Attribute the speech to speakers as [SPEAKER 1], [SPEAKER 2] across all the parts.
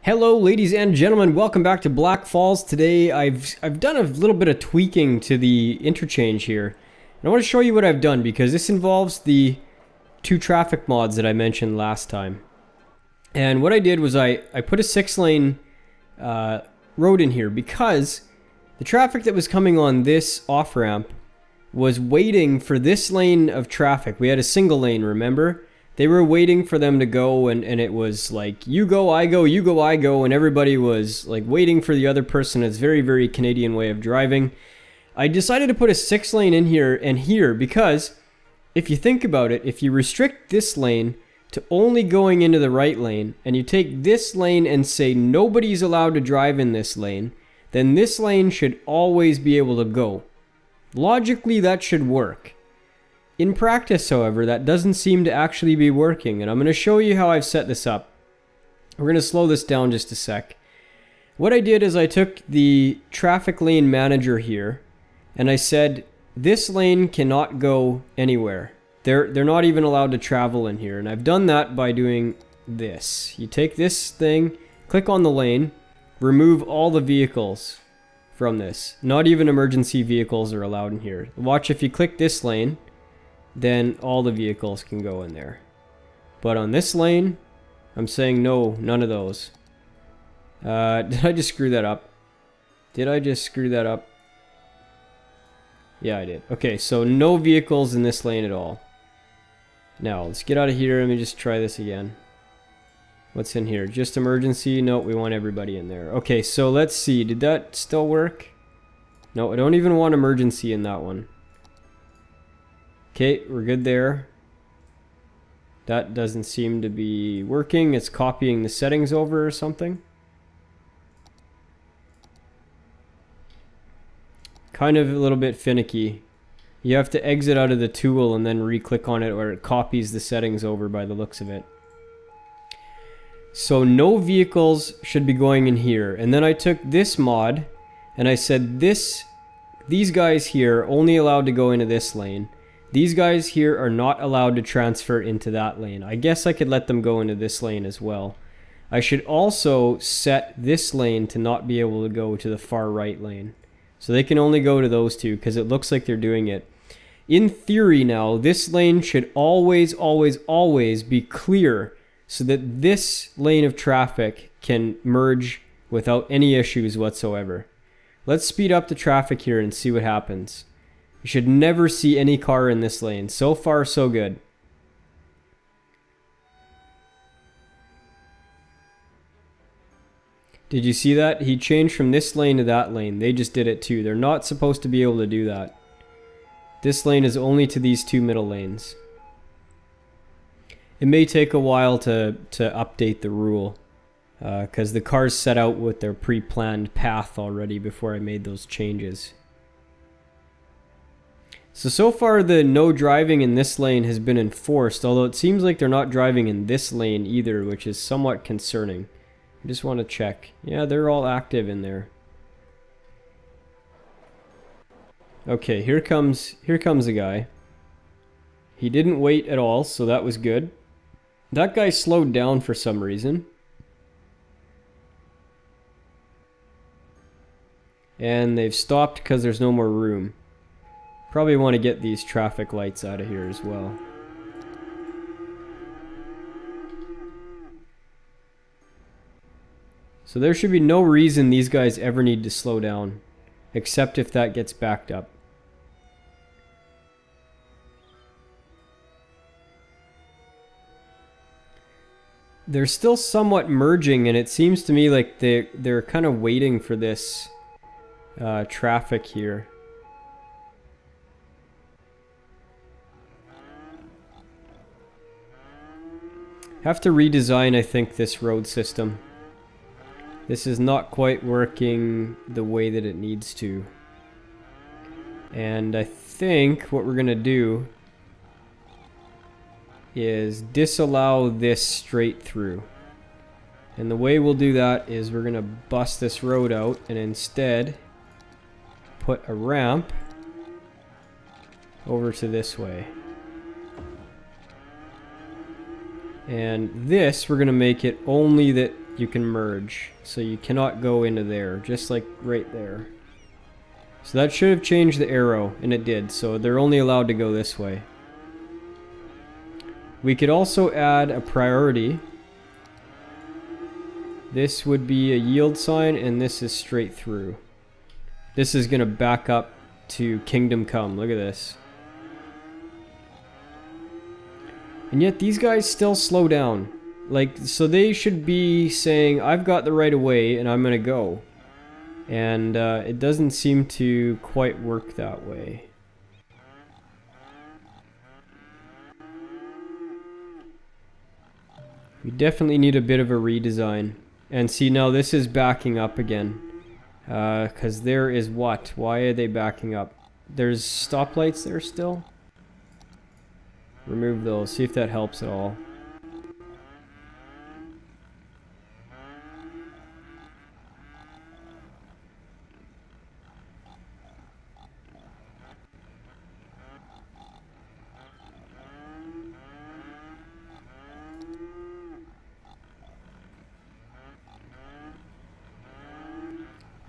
[SPEAKER 1] Hello ladies and gentlemen, welcome back to Black Falls. Today I've done a little bit of tweaking to the interchange here. And I want to show you what I've done because this involves the two traffic mods that I mentioned last time. And what I did was I put a 6-lane road in here because the traffic that was coming on this off-ramp was waiting for this lane of traffic. We had a single lane, remember? They were waiting for them to go, and it was like, you go, I go, you go, I go, and everybody was like waiting for the other person. It's very, very Canadian way of driving. I decided to put a 6-lane in here and here because if you think about it, if you restrict this lane to only going into the right lane, and you take this lane and say nobody's allowed to drive in this lane, then this lane should always be able to go. Logically, that should work. In practice, however, that doesn't seem to actually be working, and I'm going to show you how I've set this up. We're going to slow this down just a sec. What I did is I took the traffic lane manager here, and I said, this lane cannot go anywhere. They're not even allowed to travel in here, and I've done that by doing this. You take this thing, click on the lane, remove all the vehicles from this. Not even emergency vehicles are allowed in here. Watch, if you click this lane, then all the vehicles can go in there. But on this lane, I'm saying no, none of those. Did I just screw that up? Did I just screw that up? Yeah, I did. Okay, so no vehicles in this lane at all. Now, let's get out of here. Let me just try this again. What's in here? Just emergency? No, we want everybody in there. Okay, so let's see. Did that still work? No, I don't even want emergency in that one. Okay, we're good there. That doesn't seem to be working. It's copying the settings over or something. Kind of a little bit finicky. You have to exit out of the tool and then re-click on it, or it copies the settings over by the looks of it. So no vehicles should be going in here. And then I took this mod and I said these guys here only allowed to go into this lane. These guys here are not allowed to transfer into that lane. I guess I could let them go into this lane as well. I should also set this lane to not be able to go to the far right lane. So they can only go to those two because it looks like they're doing it. In theory now, this lane should always, always, always be clear so that this lane of traffic can merge without any issues whatsoever. Let's speed up the traffic here and see what happens. You should never see any car in this lane. So far, so good. Did you see that? He changed from this lane to that lane. They just did it too. They're not supposed to be able to do that. This lane is only to these two middle lanes. It may take a while to update the rule because the cars set out with their pre-planned path already before I made those changes. So far the no driving in this lane has been enforced, although it seems like they're not driving in this lane either, which is somewhat concerning. I just want to check. Yeah, they're all active in there. Okay, here comes a guy. He didn't wait at all, so that was good. That guy slowed down for some reason. And they've stopped because there's no more room. Probably want to get these traffic lights out of here as well. So there should be no reason these guys ever need to slow down, except if that gets backed up. They're still somewhat merging, and it seems to me like they're kind of waiting for this traffic here. Have to redesign, I think, this road system. This is not quite working the way that it needs to. And I think what we're gonna do is disallow this straight through. And the way we'll do that is we're gonna bust this road out and instead put a ramp over to this way. And this, we're going to make it only that you can merge. So you cannot go into there, just like right there. So that should have changed the arrow, and it did. So they're only allowed to go this way. We could also add a priority. This would be a yield sign, and this is straight through. This is going to back up to Kingdom Come. Look at this. And yet these guys still slow down. Like, so they should be saying, I've got the right of way, and I'm going to go. And it doesn't seem to quite work that way. We definitely need a bit of a redesign. And see, now this is backing up again. Because there is what? Why are they backing up? There's stoplights there still? Remove those. See if that helps at all.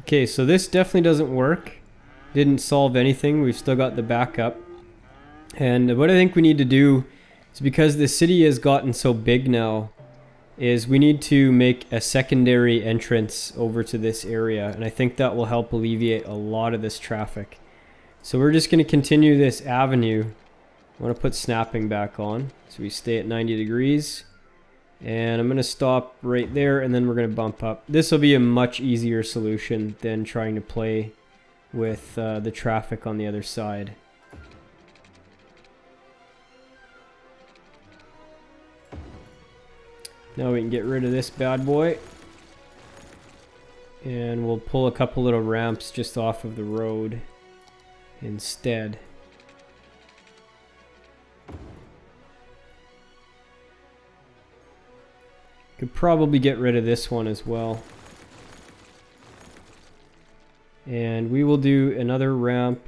[SPEAKER 1] Okay, so this definitely doesn't work. Didn't solve anything. We've still got the backup. And what I think we need to do is, because the city has gotten so big now, is we need to make a secondary entrance over to this area. And I think that will help alleviate a lot of this traffic. So we're just going to continue this avenue. I want to put snapping back on. So we stay at 90 degrees. And I'm going to stop right there, and then we're going to bump up. This will be a much easier solution than trying to play with the traffic on the other side. Now we can get rid of this bad boy. And we'll pull a couple little ramps just off of the road instead. Could probably get rid of this one as well. And we will do another ramp.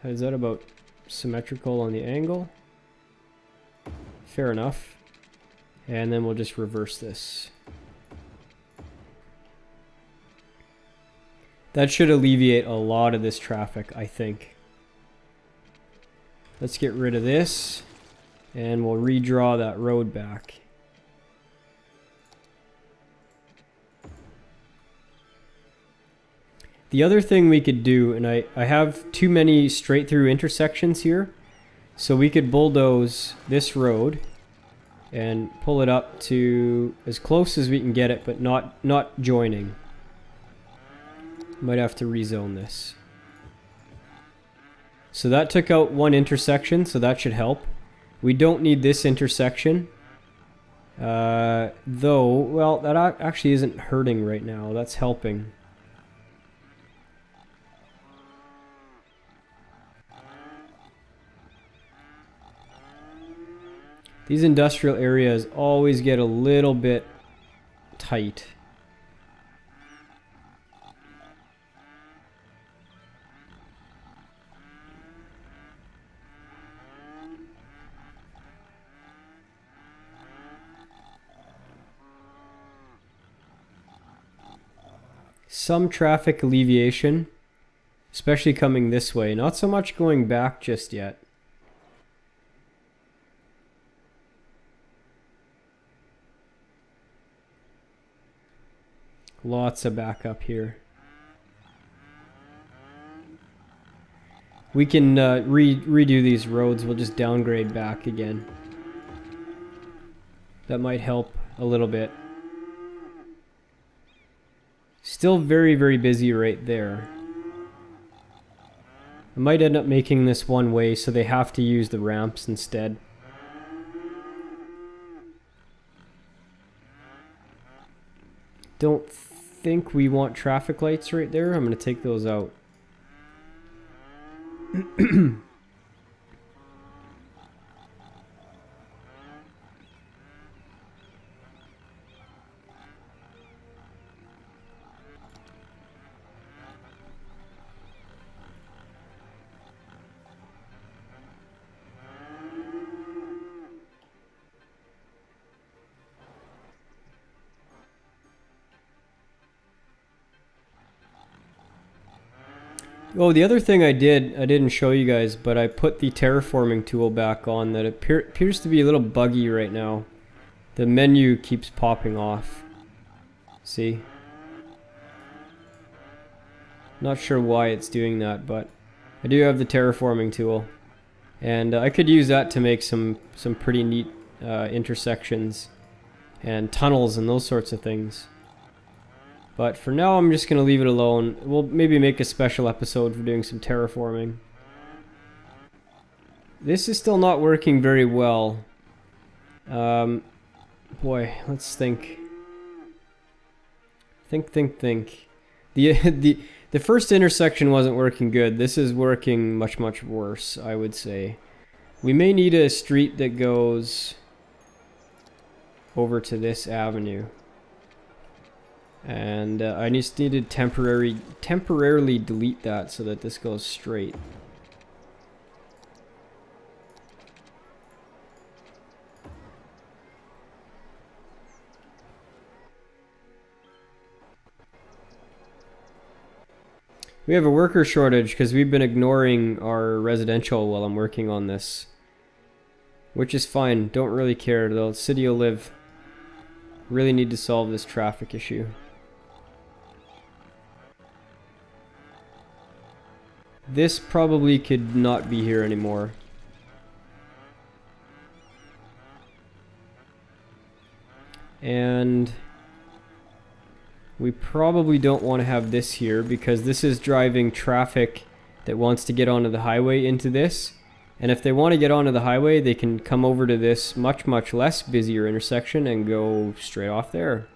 [SPEAKER 1] Is that about symmetrical on the angle? Fair enough. And then we'll just reverse this. That should alleviate a lot of this traffic, I think. Let's get rid of this, and we'll redraw that road back. The other thing we could do, and I have too many straight through intersections here, so we could bulldoze this road and pull it up to as close as we can get it, but not joining. Might have to rezone this. So that took out one intersection, so that should help. We don't need this intersection. Though, well, that actually isn't hurting right now. That's helping. These industrial areas always get a little bit tight. Some traffic alleviation, especially coming this way. Not so much going back just yet. Lots of backup here. We can redo these roads. We'll just downgrade back again. That might help a little bit. Still very, very busy right there. I might end up making this one way, so they have to use the ramps instead. Don't think we want traffic lights right there. I'm going to take those out. Oh, the other thing I didn't show you guys, but I put the terraforming tool back on. That appears to be a little buggy right now. The menu keeps popping off. See? Not sure why it's doing that, but I do have the terraforming tool. And I could use that to make some pretty neat intersections and tunnels and those sorts of things. But for now, I'm just going to leave it alone. We'll maybe make a special episode for doing some terraforming. This is still not working very well. Boy, let's think. Think. The first intersection wasn't working good. This is working much worse, I would say. We may need a street that goes over to this avenue. And I just need to temporarily delete that so that this goes straight. We have a worker shortage because we've been ignoring our residential while I'm working on this. Which is fine, don't really care though, city will live. Really need to solve this traffic issue. This probably could not be here anymore. And we probably don't want to have this here because this is driving traffic that wants to get onto the highway into this. And if they want to get onto the highway, they can come over to this much less busier intersection and go straight off there.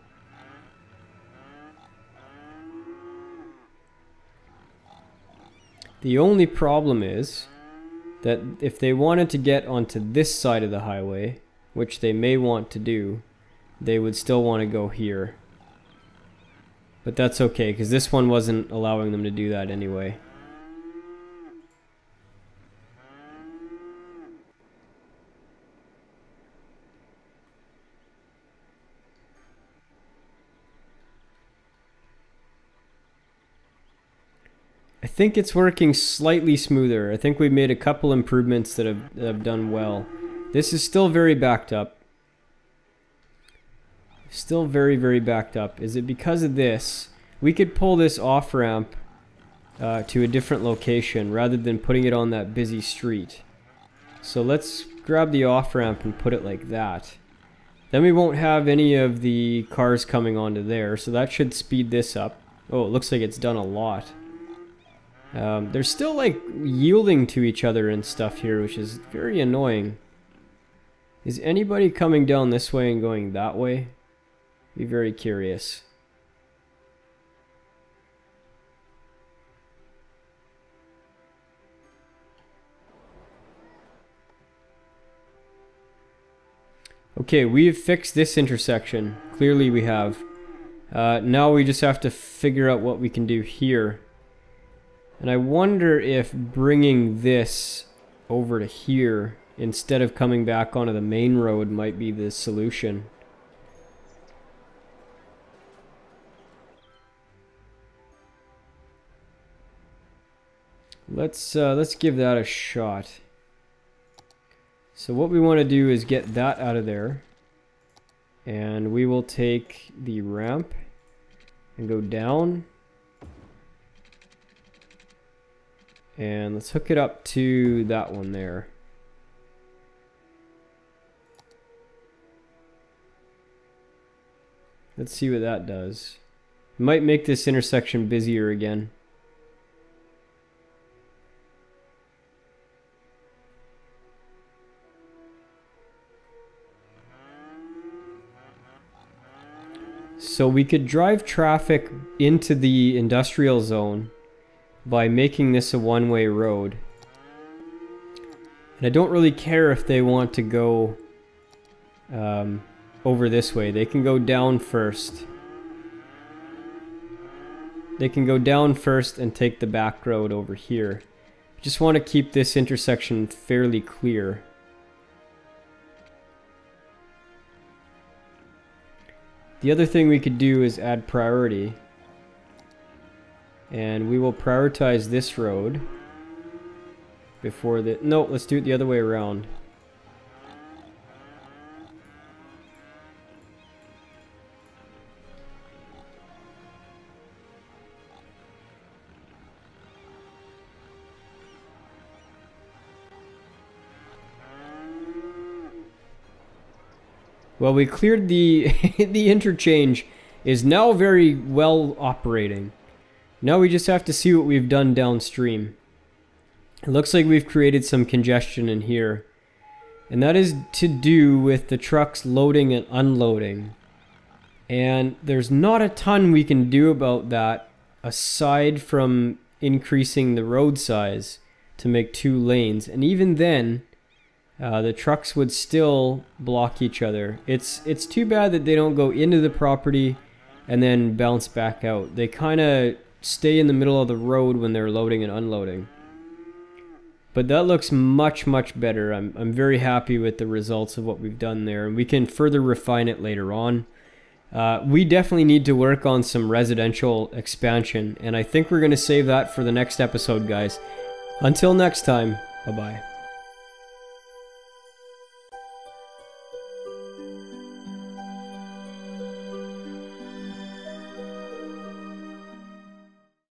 [SPEAKER 1] The only problem is that if they wanted to get onto this side of the highway, which they may want to do, they would still want to go here. But that's okay, because this one wasn't allowing them to do that anyway. I think it's working slightly smoother. I think we've made a couple improvements that have done well. This is still very backed up. Still very backed up. Is it because of this? We could pull this off-ramp to a different location rather than putting it on that busy street. So let's grab the off-ramp and put it like that. Then we won't have any of the cars coming onto there, so that should speed this up. Oh, it looks like it's done a lot. They're still like yielding to each other and stuff here, which is very annoying. Is anybody coming down this way and going that way? Be very curious. Okay, we've fixed this intersection. Clearly we have. Now we just have to figure out what we can do here. And I wonder if bringing this over to here instead of coming back onto the main road might be the solution. Let's give that a shot. So what we want to do is get that out of there. And we will take the ramp and go down. And let's hook it up to that one there. Let's see what that does. It might make this intersection busier again. So we could drive traffic into the industrial zone by making this a one-way road. And I don't really care if they want to go over this way. They can go down first. They can go down first and take the back road over here. Just want to keep this intersection fairly clear. The other thing we could do is add priority. And we will prioritize this road before the... No, let's do it the other way around. Well, we cleared the the interchange is now very well operating. Now we just have to see what we've done downstream. It looks like we've created some congestion in here. And that is to do with the trucks loading and unloading. And there's not a ton we can do about that aside from increasing the road size to make 2 lanes. And even then, the trucks would still block each other. It's too bad that they don't go into the property and then bounce back out. They kind of stay in the middle of the road when they're loading and unloading. But that looks much, much better. I'm very happy with the results of what we've done there, and we can further refine it later on. We definitely need to work on some residential expansion, and I think we're going to save that for the next episode, guys. Until next time, bye-bye.